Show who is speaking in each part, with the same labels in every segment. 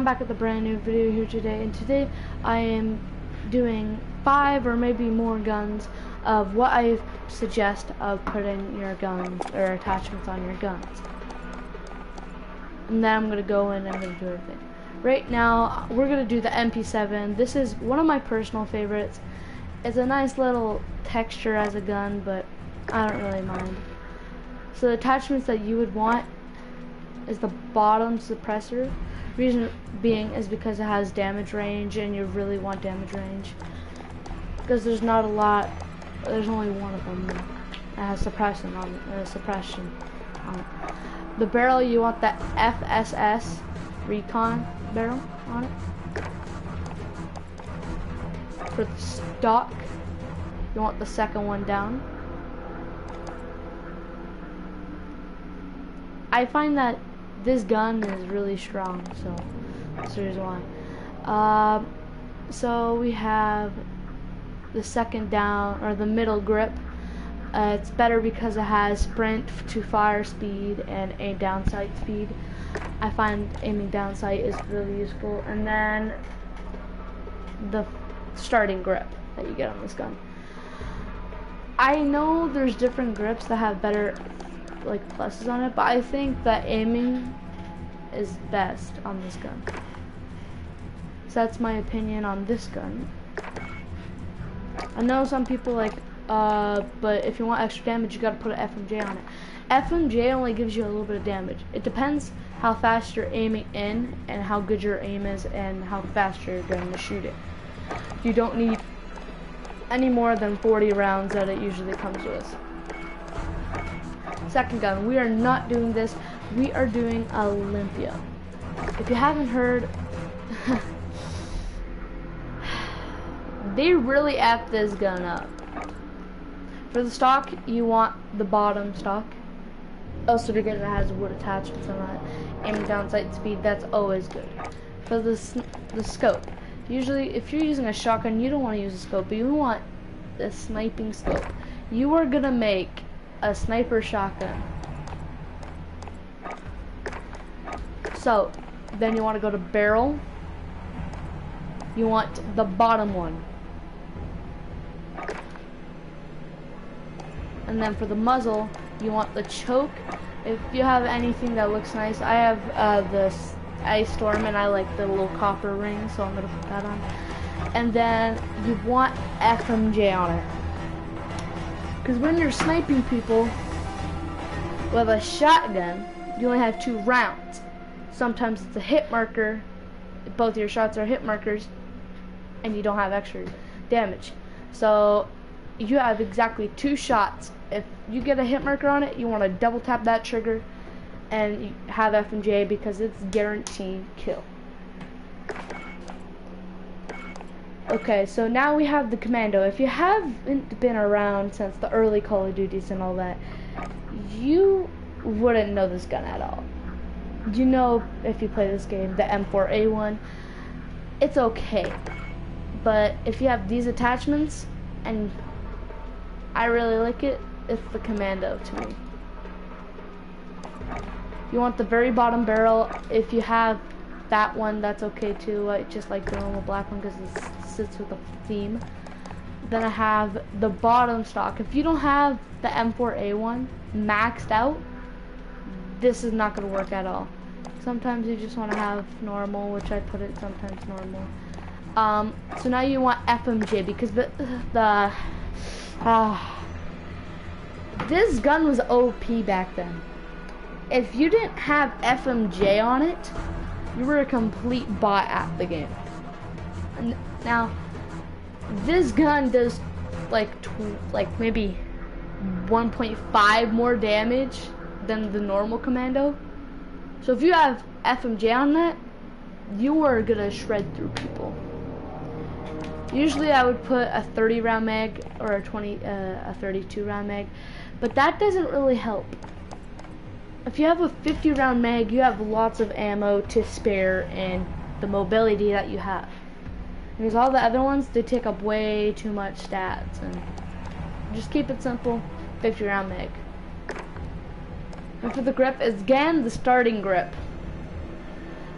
Speaker 1: I'm back with a brand new video here today, and today I am doing 5 or maybe more guns of what I suggest of putting your guns or attachments on your guns. And then I'm going to go in and I'm going to do everything. Right now we're going to do the MP7. This is one of my personal favorites. It's a nice little texture as a gun, but I don't really mind. So the attachments that you would want is the bottom suppressor. Reason being is because it has damage range, and you really want damage range because there's not a lot. There's only one of them that has suppression on it. The barrel, you want that FSS recon barrel on it. For the stock, you want the second one down. I find that this gun is really strong, so that's the reason why. So we have the second down, or the middle grip. It's better because it has sprint to fire speed and aim down sight speed. I find aiming down sight is really useful. And then the starting grip that you get on this gun. I know there's different grips that have better like pluses on it, but I think that aiming is best on this gun. So that's my opinion on this gun. I know some people like, but if you want extra damage, you gotta put an FMJ on it. FMJ only gives you a little bit of damage. It depends how fast you're aiming in and how good your aim is and how fast you're going to shoot it. You don't need any more than 40 rounds that it usually comes with. Second gun, we are not doing this. We are doing Olympia. If you haven't heard, they really amped this gun up. For the stock, you want the bottom stock. Also because it has wood attachments on it. Aiming down sight speed, that's always good. For the scope, usually if you're using a shotgun, you don't want to use a scope, but you want the sniping scope. You are gonna make a sniper shotgun. So then you want to go to barrel. You want the bottom one. And then for the muzzle, you want the choke. If you have anything that looks nice, I have this Ice Storm, and I like the little copper ring, so I'm gonna put that on. And then you want FMJ on it. Because when you're sniping people with a shotgun, you only have 2 rounds. Sometimes it's a hit marker, both your shots are hit markers, and you don't have extra damage. So you have exactly 2 shots. If you get a hit marker on it, you want to double tap that trigger and you have FMJ because it's guaranteed kill. Okay, so now we have the commando. If you haven't been around since the early Call of Duties and all that, you wouldn't know this gun at all. You know, if you play this game, the M4A1, it's okay. But if you have these attachments, and I really like it, it's the commando to me. You want the very bottom barrel. If you have that one, that's okay too. I just like the normal black one because it sits with the theme. Then I have the bottom stock. If you don't have the M4A1 maxed out, this is not going to work at all. Sometimes you just want to have normal, which I put it sometimes normal. So now you want FMJ because this gun was OP back then. If you didn't have FMJ on it, you were a complete bot at the game. And now, this gun does like maybe 1.5 more damage than the normal commando. So if you have FMJ on that, you are gonna shred through people. Usually I would put a 30 round mag or a 32 round mag, but that doesn't really help. If you have a 50 round mag, you have lots of ammo to spare and the mobility that you have. Because all the other ones, they take up way too much stats. And just keep it simple, 50 round mag. And for the grip is again the starting grip.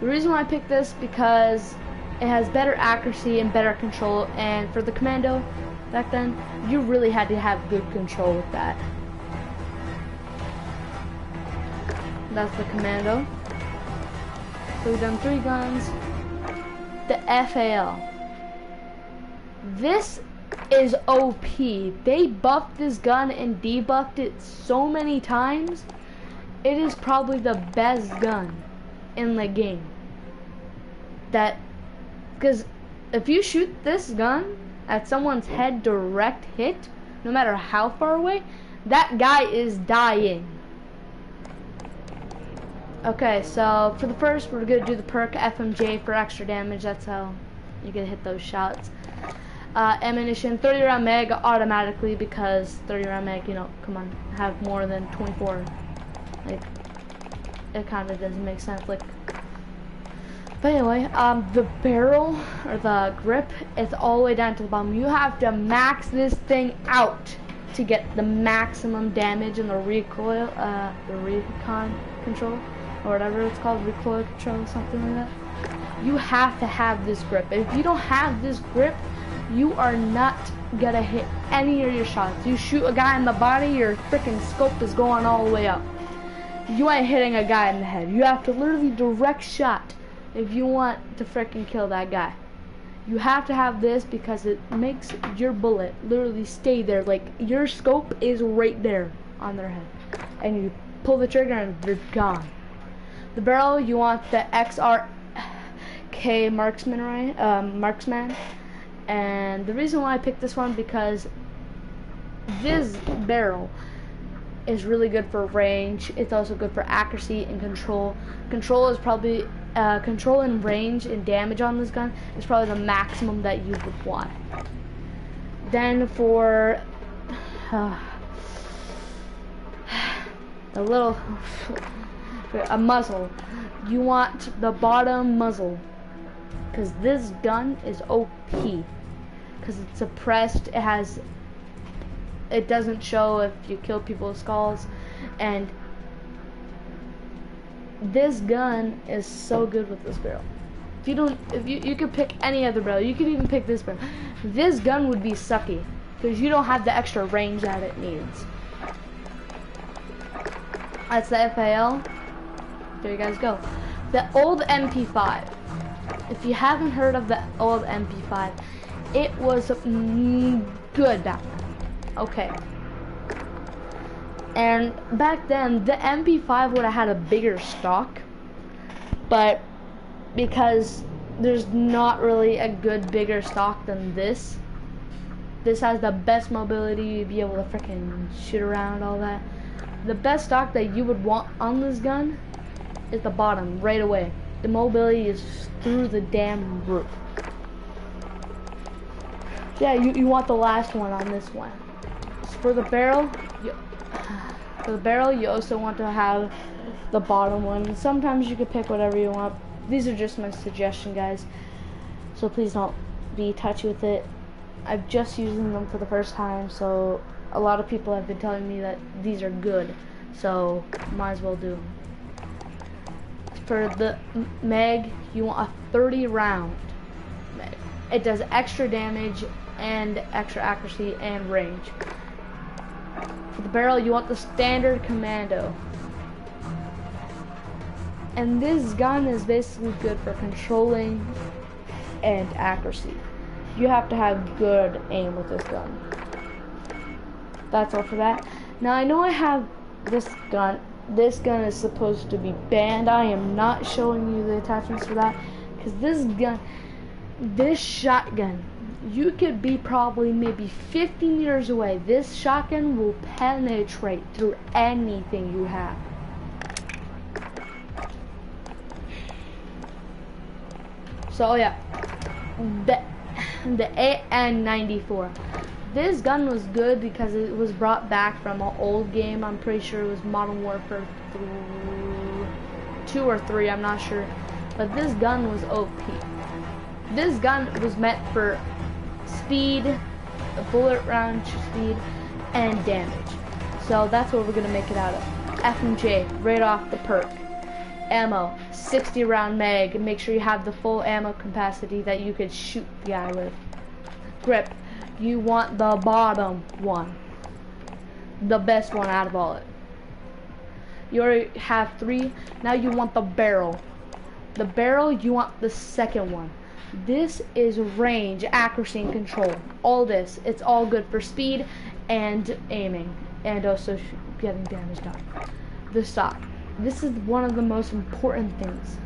Speaker 1: The reason why I picked this because it has better accuracy and better control, and for the commando back then, you really had to have good control with that. That's the commando. So we've done 3 guns. The FAL. This is OP. They buffed this gun and debuffed it so many times. It is probably the best gun in the game. Because if you shoot this gun at someone's head direct hit, no matter how far away, that guy is dying. Okay, so for the first, we're gonna do the perk FMJ for extra damage. That's how you can hit those shots. Ammunition, 30 round mag automatically, because 30 round mag, you know, come on, have more than 24. Like, it kind of doesn't make sense. Like, but anyway, the barrel or the grip is all the way down to the bottom. You have to max this thing out to get the maximum damage and the recoil, the recon control, or whatever it's called, recoil control, something like that. You have to have this grip. If you don't have this grip, you are not gonna hit any of your shots. You shoot a guy in the body, your freaking scope is going all the way up. You ain't hitting a guy in the head. You have to literally direct shot if you want to freaking kill that guy. You have to have this because it makes your bullet literally stay there. Like, your scope is right there on their head. And you pull the trigger and they're gone. The barrel, you want the XRK marksman, right? Marksman. And the reason why I picked this one, because this barrel is really good for range. It's also good for accuracy and control. Control is probably control and range and damage on this gun is probably the maximum that you would want. Then for a muzzle, you want the bottom muzzle, because this gun is OP, because it's suppressed. It doesn't show if you kill people with skulls, and this gun is so good with this barrel. If you could pick any other barrel, you could even pick this barrel. This gun would be sucky because you don't have the extra range that it needs. That's the FAL. There you guys go. The old MP5. If you haven't heard of the old MP5, it was good back then. Okay. And back then, the MP5 would have had a bigger stock, but because there's not really a good bigger stock than this has the best mobility. You'd be able to freaking shoot around, all that. The best stock that you would want on this gun is the bottom, right away. The mobility is through the damn roof. Yeah, you want the last one on this one. For the barrel, you also want to have the bottom one. Sometimes you can pick whatever you want. These are just my suggestion, guys, so please don't be touchy with it. I've just using them for the first time, so a lot of people have been telling me that these are good, so might as well do them. For the mag, you want a 30 round mag. It does extra damage and extra accuracy and range. For the barrel, you want the standard commando. And this gun is basically good for controlling and accuracy. You have to have good aim with this gun. That's all for that. Now, I know I have this gun. This gun is supposed to be banned. I am not showing you the attachments for that, because this shotgun, you could be probably maybe 50 meters away. This shotgun will penetrate through anything you have. So yeah, the AN-94. This gun was good because it was brought back from an old game. I'm pretty sure it was Modern Warfare 2 or 3, I'm not sure. But this gun was OP. This gun was meant for speed, bullet round speed, and damage. So that's what we're gonna make it out of. FMJ, right off the perk. Ammo, 60 round mag. Make sure you have the full ammo capacity that you could shoot the guy with. Grip, you want the bottom one, the best one out of all it. You already have 3. Now you want the barrel. The barrel, you want the second one. This is range, accuracy, and control. All this, it's all good for speed and aiming, and also getting damage done. The stock. This is one of the most important things.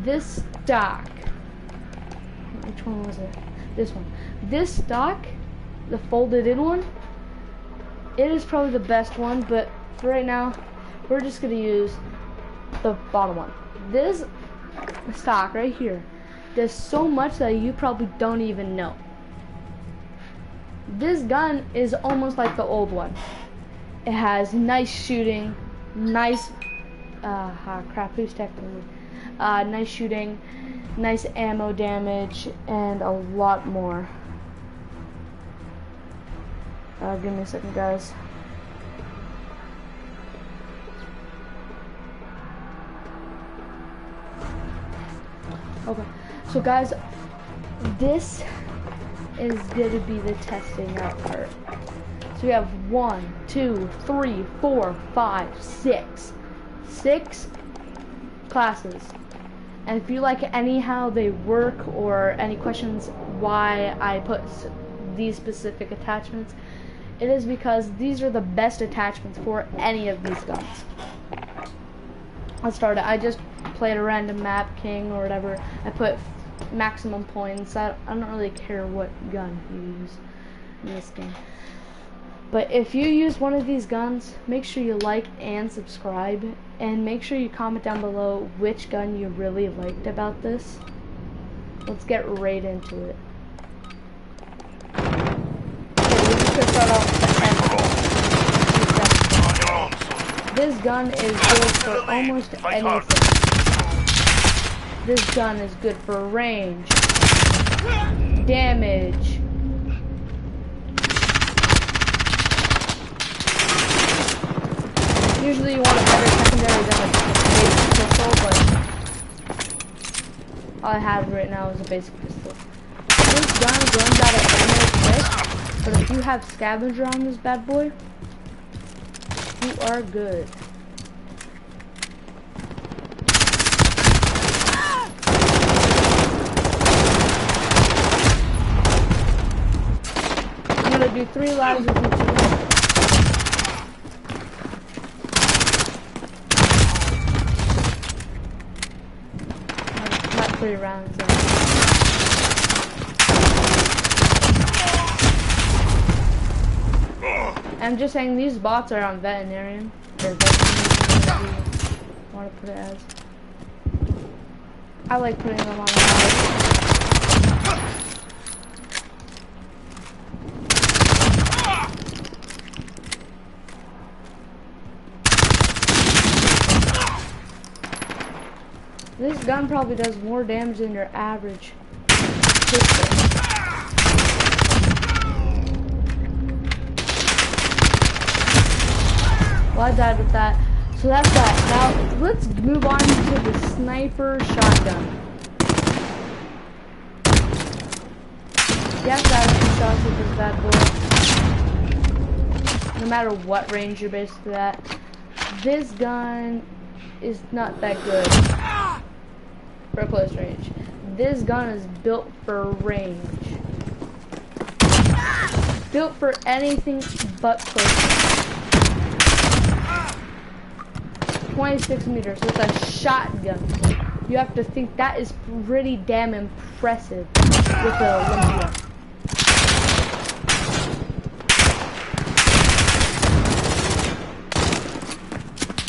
Speaker 1: This stock. Which one was it? This one. This stock, the folded in one, it is probably the best one, but for right now, we're just gonna use the bottom one. This stock right here does so much that you probably don't even know. This gun is almost like the old one. It has nice shooting, nice who's texting me? Nice shooting, nice ammo damage, and a lot more. Give me a second, guys. Okay, so guys, this is gonna be the testing out part. So we have 1, 2, 3, 4, 5, 6. 6 classes. And if you like any how they work or any questions why I put these specific attachments, it is because these are the best attachments for any of these guns. Let's start it. I just played a random map, King or whatever. I put maximum points. I don't really care what gun you use in this game. But if you use one of these guns, make sure you like and subscribe, and make sure you comment down below which gun you really liked about this. Let's get right into it. Okay, we're just gonna start off with the M. This gun is good for almost anything. This gun is good for range, damage, usually you want a better secondary than a basic pistol, but all I have right now is a basic pistol. This gun runs out of ammo quick, but if you have scavenger on this bad boy, you are good. I'm gonna do 3 lives with each of them. Not 3 rounds. I'm just saying these bots are on veterinarian. Or veterinarian, I want to put it as. I like putting them on the house. This gun probably does more damage than your average pistol. Well, I died with that. So that's that. Now, let's move on to the sniper shotgun. You have to have 2 shots with this bad boy. No matter what range you're basically at. This gun is not that good for close range. This gun is built for range. Built for anything but close range. 26 meters with a shotgun. You have to think that is pretty damn impressive with the Olympia.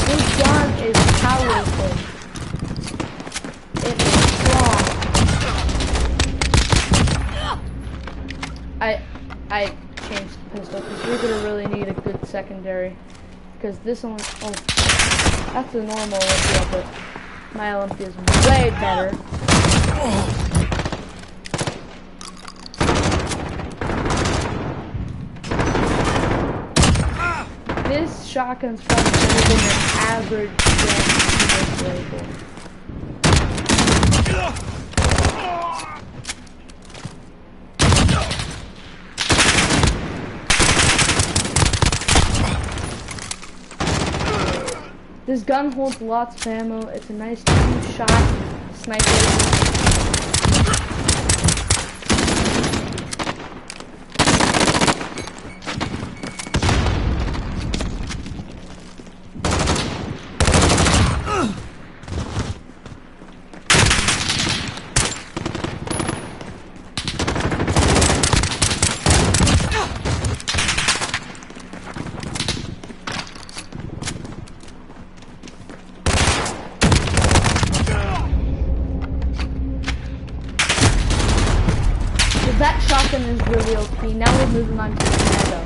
Speaker 1: This gun is powerful. It is strong. I changed the pistol because we're gonna really need a good secondary. Because this one, oh, that's the normal Olympia, but my Olympia is way better. This shotgun's probably better than your average gun. this rifle. This gun holds lots of ammo. It's a nice two-shot sniper. That shotgun is really OP. Now we're moving on to the commando.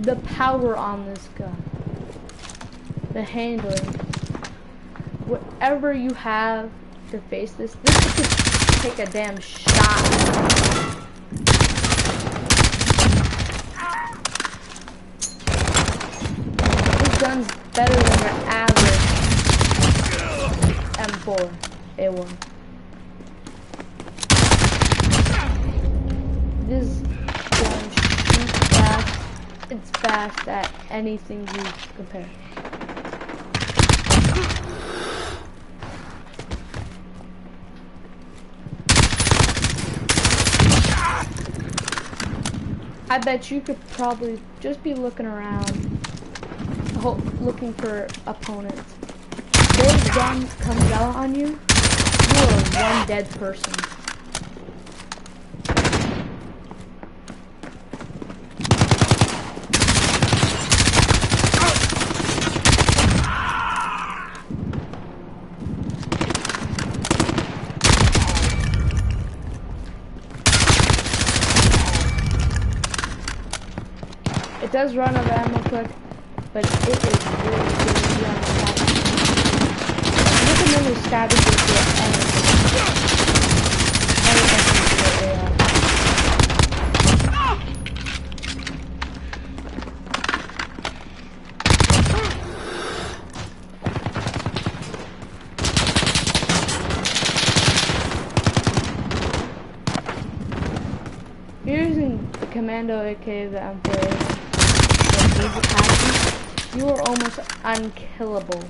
Speaker 1: The power on this gun. The handling. Whatever you have to face this could take a damn shot. Gun's better than your average M4 A1. This gun shoots fast. It's fast at anything you compare. I bet you could probably just be looking around looking for opponents. This gun comes out on you, you are one dead person. It does run out of ammo quick, but it is really good to be on the back. You can really scavenge into anything. You're using the commando AK that I'm playing. You are almost unkillable.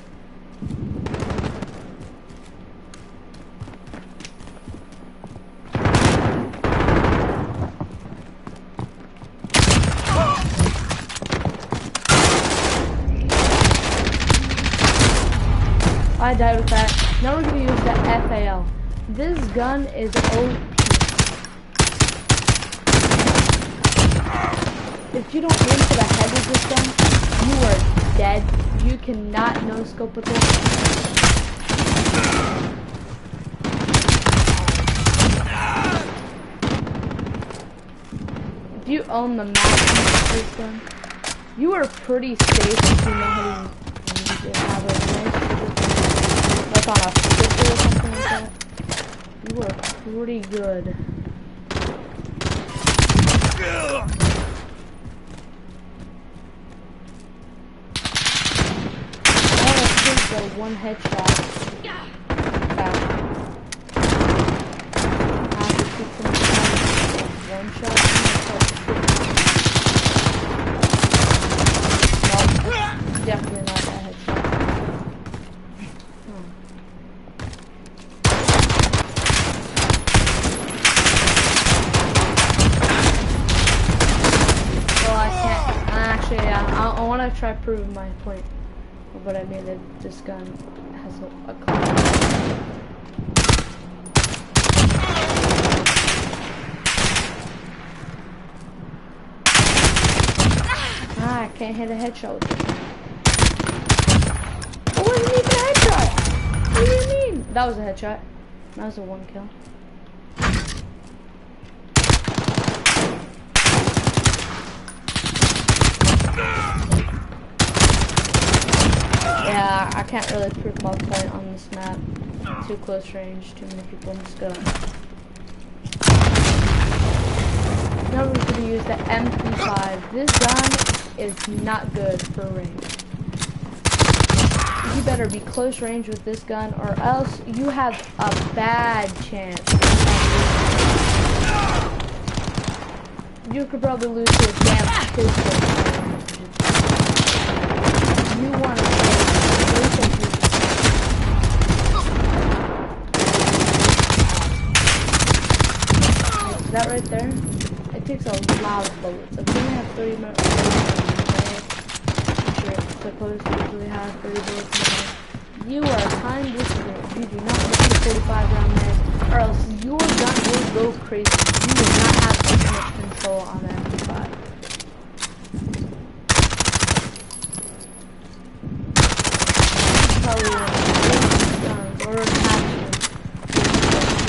Speaker 1: I died with that. Now we're going to use the FAL. This gun is OP. If you don't aim for the head with this gun, you are dead. You cannot no-scope with this. If you own the map with this gun, you are pretty safe if you know how to have a nice, like on a pistol or something like that. You are pretty good. One headshot. Back. I have to keep some one shot. No, definitely not that headshot. Well, I can't. Actually, yeah, I want to try proving my point. But I mean that this gun has a I can't hit a headshot. It wasn't even a headshot! What do you mean? That was a headshot. That was a one kill. Yeah, I can't really prove my point on this map. Too close range, too many people in this gun. Now we're going to use the MP5. This gun is not good for range. You better be close range with this gun, or else you have a bad chance. You could probably lose to a damn pistol. You want to that right there? It takes a lot of bullets. If you only have 30 minutes, supposed to usually have 30 bullets in there. You are time disciplined. You do not need a 45 round mag, or else your gun will go crazy. You will not have too much control on the MP5. Probably one of the guns or attachments.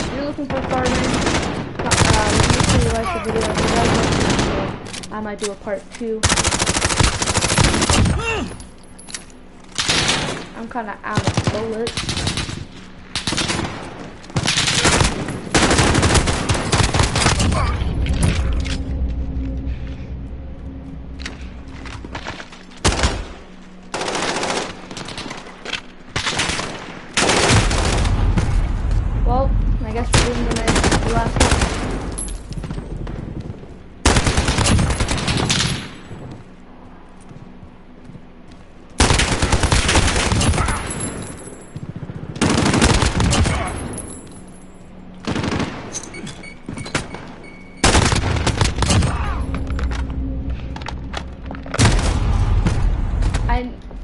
Speaker 1: If you're looking for far range, make sure you like the video. If you guys like this video, I might do a part 2. I'm kind of out of bullets. Well, I guess we're doing the last one.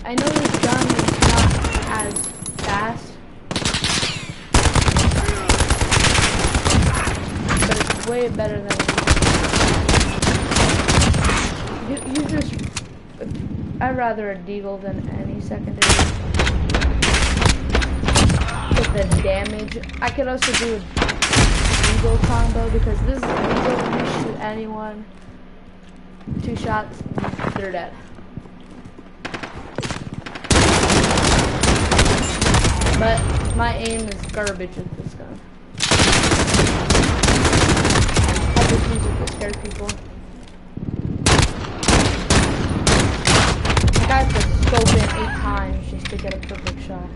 Speaker 1: I know this gun is not as fast, but it's way better than you just. I'd rather a deagle than any secondary. With the damage, I could also do a deagle combo because this is a deagle. You shoot anyone, 2 shots, they're dead. But my aim is garbage with this gun. I just use it to scare people. Like I have to scope in 8 times just to get a perfect shot.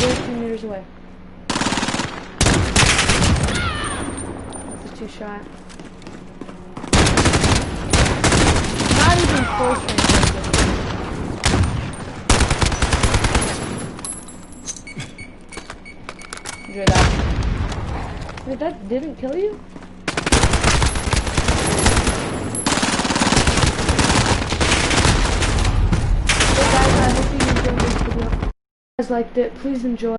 Speaker 1: We're 2 meters away. That's a 2 shot. Not even close range. Enjoy that. Wait, that didn't kill you? Hey guys, I hope you enjoyed this video. If you guys liked it, please enjoy.